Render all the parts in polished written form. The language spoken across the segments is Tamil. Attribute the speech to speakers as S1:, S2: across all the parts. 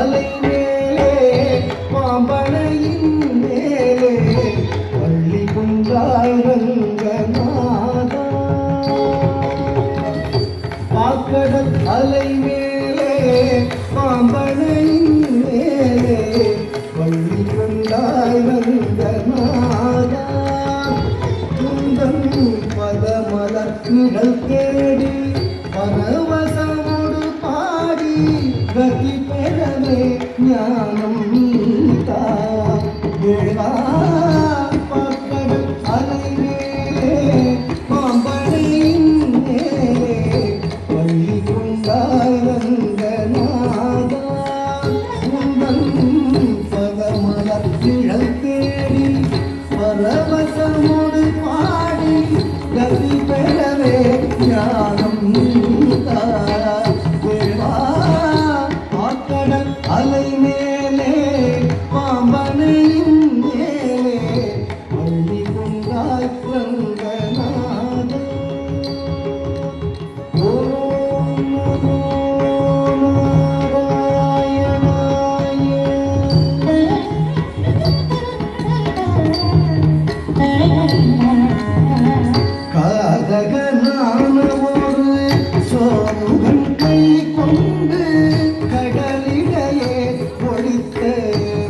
S1: அலை மேலே பாம்பனையின் மேலே பள்ளி குன்றாய் ரங்கநாதா பாக்கடல் அலை மேலே பாம்பனையின் மேலே பள்ளி குன்றாய் ரங்கநாதா குந்தன் பதமலர் நிழல் தேடி பரவசமோடு பாடி கதி பெறவே ஞானம் நீதா தேவா பாக்கடல் அலை மேலே பாம்பனையின் மேலே பள்ளி கொண்டாய் ரங்கநாதா உந்தன் பதமலர் நிழல் தேடி பரவசமோடு பாடி கதி பெறவே ஞானம் நீதா தேவா பாக்கடல் அலை மேலே பாம்பனையின் மேலே பள்ளி கொண்டாய் ரங்கநாதா ஓம் நமோ காதகனான ஒரு சோமுகன் கை கொண்டு கடலிடையே ஒழித்த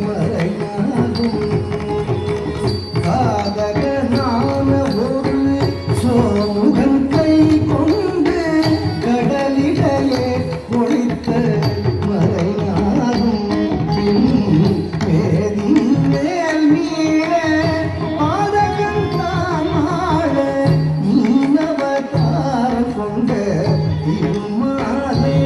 S1: மறையாகும் காதகனான ஒரு சோமுகன் கை கொண்டு கடலிடையே ஒழித்த மறையாகும் வேதின் மேல் மீற பாதகன் தாமாட மீனவதாரம் கொண்ட திருமாலே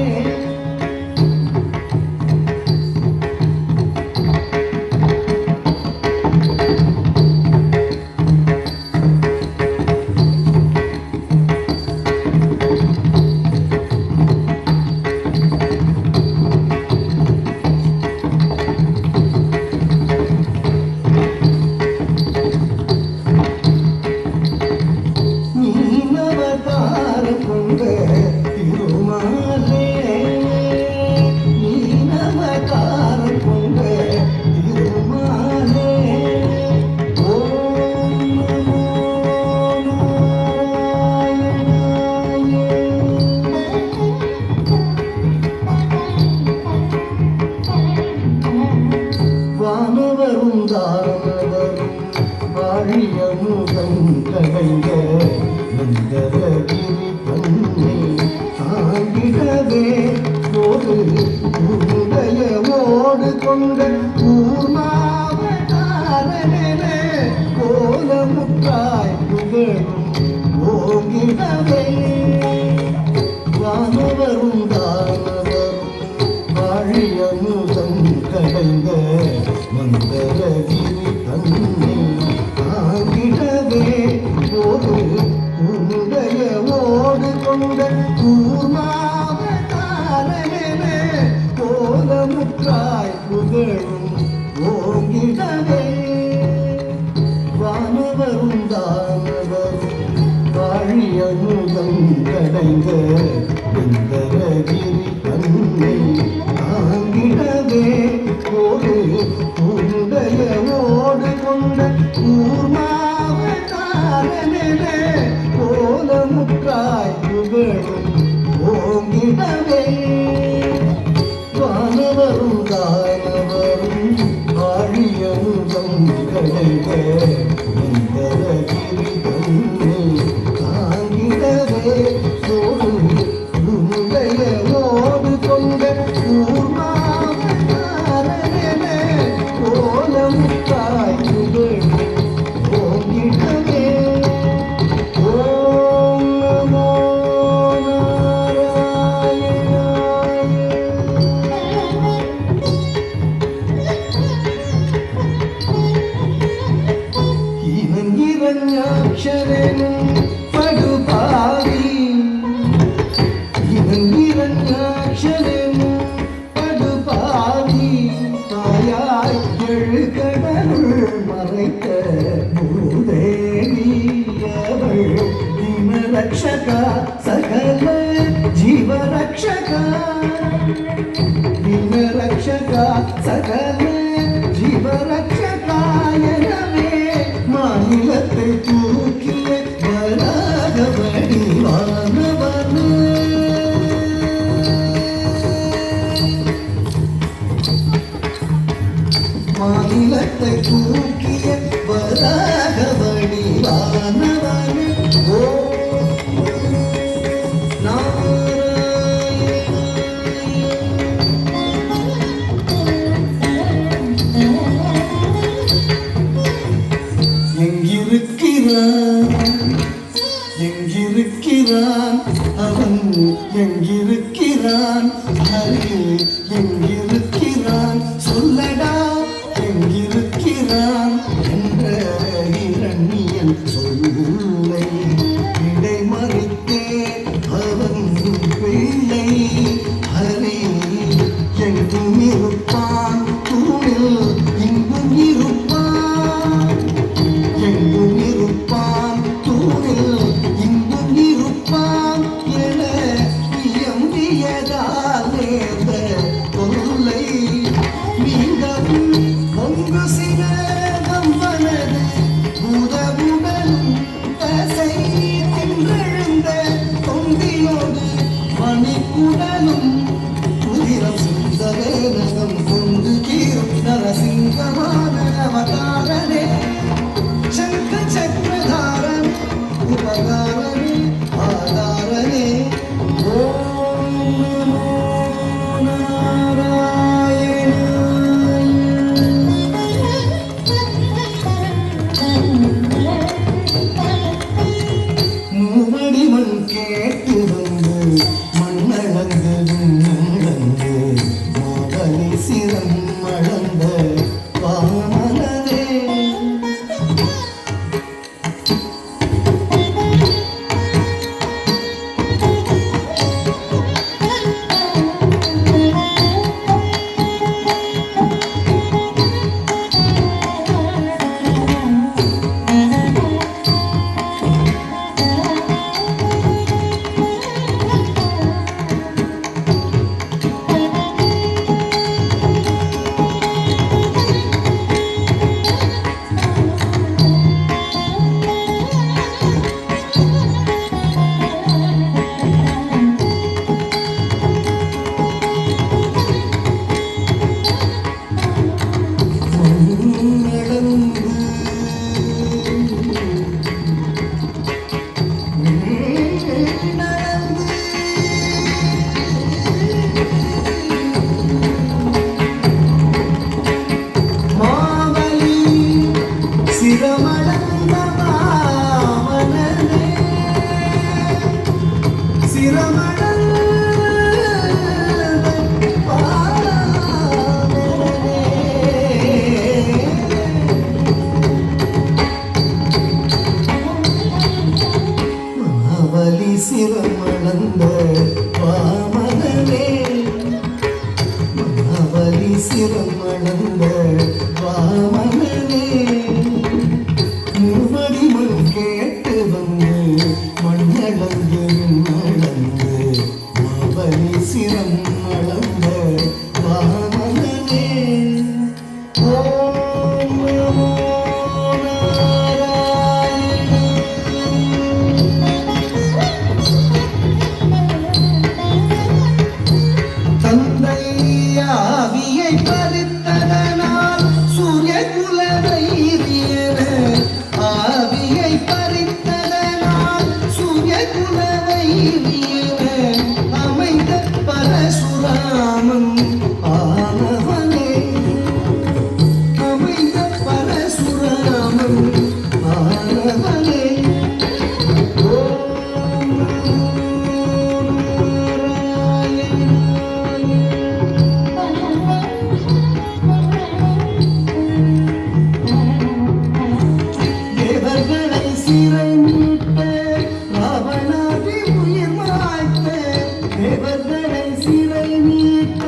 S1: மீனவதாரம் கொண்ட திருமாலே மீனவதாரம் கொண்ட திருமாலே ஓம் நமோ வானவரும் தானவரும் வாழிய முதன் கடைந்த மந்தரகிரி தன்னை தாங்கிடவே ஒரு உதயமோடு கொண்ட கூர்மாவதாரனென கோலமுற்றாய் புகழும் ஓங்கிடவே வானவரும் தானவரும் வாழிய முதன் கடைந்த மந்தரகிரி தன்னை தாங்கிடவே ஒரு உதயமோடு கொண்ட கூர்மாவதாரனென கோலமுற்றாய் புகழும் ஓங்கிடவே வானவரும் தானவரும் வாழிய முதன் கடைந்த மந்தரகிரி தன்னை தாங்கிடவே ஒரு உதயமோடு கொண்ட கூர்மாவதாரனென கோலமுற்றாய் புகழும் ஓங்கிடவே வானவரும் தானவரும் வாழிய முதன் கடைந்த மந்தரகிரி தன்னை தாங்கிடவே ஒரு உதயமோடு கொண்ட கூர்மாவதாரனென கோலமுற்றாய் புகழும் ஓங்கிடவே ஓம் நமோ நாராயணாய ரக்ஷகா சகல ஜீவரக்ஷகாயனவே மாநிலத்தை தூக்கிய வராக வடிவானவனே மாநிலத்தை தூக்கிய வராக வடிவானவனே எங்கிருக்கிறான் அவன் எங்கிருக்கிறான் ஹரி எங்கிருக்கிறான் சொல்லடா எங்கிருக்கிறான் என்ற இரண்யன் சொல்லை இடைமறித்தே அவன் பிள்ளை ஹரி எங்கும் இருப்பான் தூணில் இங்கும் இருப்பான் எங்கும் இருப்பான் தூணில் இங்கும் இருப்பான் என இயம்பியதால் நேர்ந்த பொருளை மீண்டும் பொங்கு சினகம் வனது பூதவுடலும் தசை தின்றெழுந்த தொந்தியோடு மணிக்குடலும் உதிரம் சுந்தரேனகம் கொண்டு கீரும் நரசிங்கமான அவதாரனே சங்க சக்கரதாரன் உபகாரனே ஆதாரனே ஓம் நமோ மூவடி மண் கேட்டு வந்து மண்ணளந்து விண்ணளந்து மாவலி சிரம் அளந்த வாமனரே சிரமளந்த வாமனனே மகாபலி சிரமளந்த வாமனனே மூவடி மண் கேட்டு வந்து மண்ணளந்து விண்ணளந்து மாபலி சிரம் அளந்த வாமனனே ஓம் நமோ அமைந்த பரசுராமன் ஆனவனே அமைந்த பரசுராமன் ஆனவனே தேவர்களை சிறை மீட்ட ராவணாதி உயிர் மாய்த்த தேவர்களை சிறை மீட்ட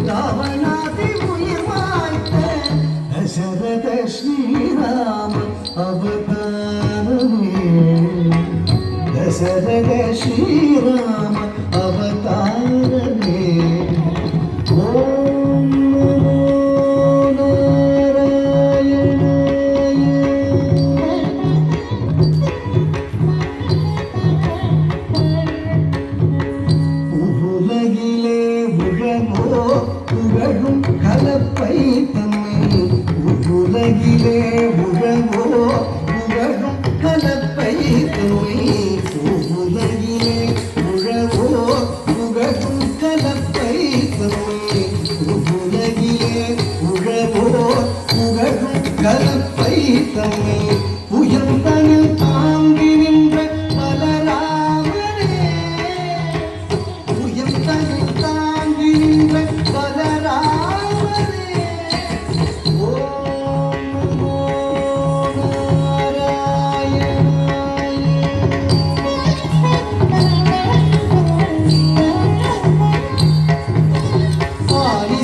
S1: ராவணாதி உயிர் மாய்த்த தசரத ஸ்ரீராம அவதாரமே தசரத ஸ்ரீராம அவதாரமே ஓம் கலப்பை தன்மை உலகிலே உழவோ புகழும் கலப்பை தன்மை உலகிலே உழவோ புகழும் கலப்பை தன்மை உலகிலே உழவோ புகழும் கலப்பை தன்மை உயர்ந்தனில் தாங்கி நின்ற பலராமனே உயர்ந்தனில் தாங்கி நின்ற பலராமனே ஓம் நமோ நாராயணாய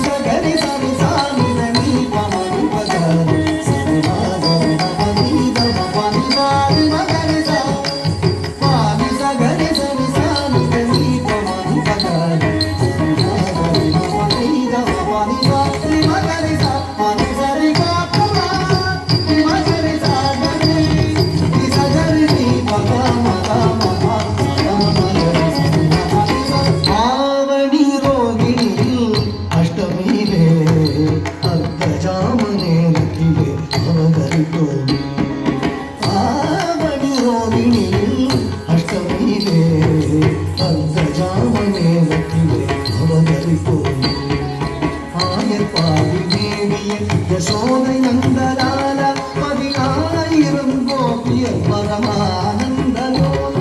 S1: சகரி சரி சாமி நனி பமரு பதரு யசோதை நந்தலால 10,000 கோபியர் பரமானந்தலோல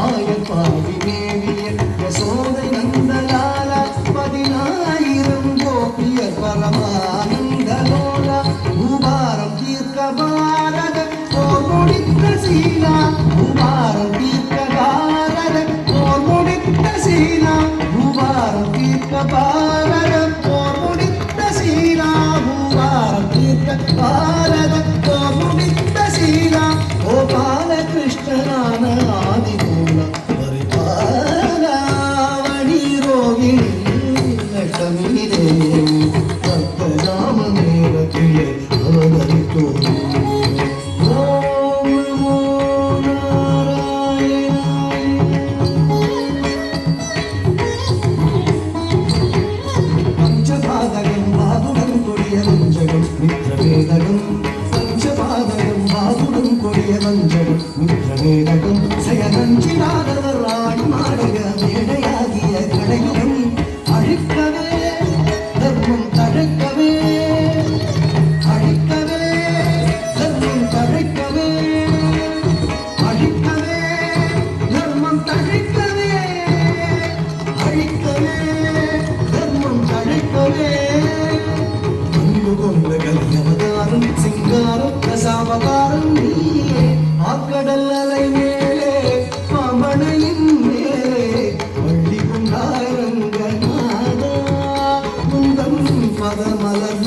S1: ஆயப்பாவி மேவிய யசோதை நந்தலால 10,000 கோபியர் பரமானந்தலோல பூபாரம் தீர்க்க பாரத போர் முடித்த சீலா பூபாரம் தீர்க்க பாரத போர் முடித்த சீலா பூபாரம் தீர்க்க பாரத போர் முடித்த சீலா பாரத முடித்த சீலா கோபால கிருஷ்ணனான ஆதிமூல பரிபாலாவணி ரோகிணி லட்சுமிதே பக்தராம நேரத்திலே அவதரித்தோ ஓம் நமோ நாராயணாய பஞ்சபாதகம் பாதுடன் கொடிய வஞ்சகம் மித்ரவேதகம் பஞ்சபாதகம் பாதுடன் கொடிய வஞ்சகம் மித்ரவேதகம் செயலஞ்சிடாதவர் ஆடி மாடக மேடையாகிய கடையுடன் அழிக்கவே தர்மம் தழைக்கவே அழிக்கவே தர்மம் தழைக்கவே அழிக்கவே தர்மம் தழைக்கவே அழிக்கவே தர்மம் தழைக்கவே கொண்ட கலியவதாரம் சிங்காரம் ரசாவதாரம் நீயே ஆக்கடல் அலை மேலே பாம்பனையின் மேலே வள்ளி கொண்டாய் ரங்கநாதா குந்தம் பதமலர்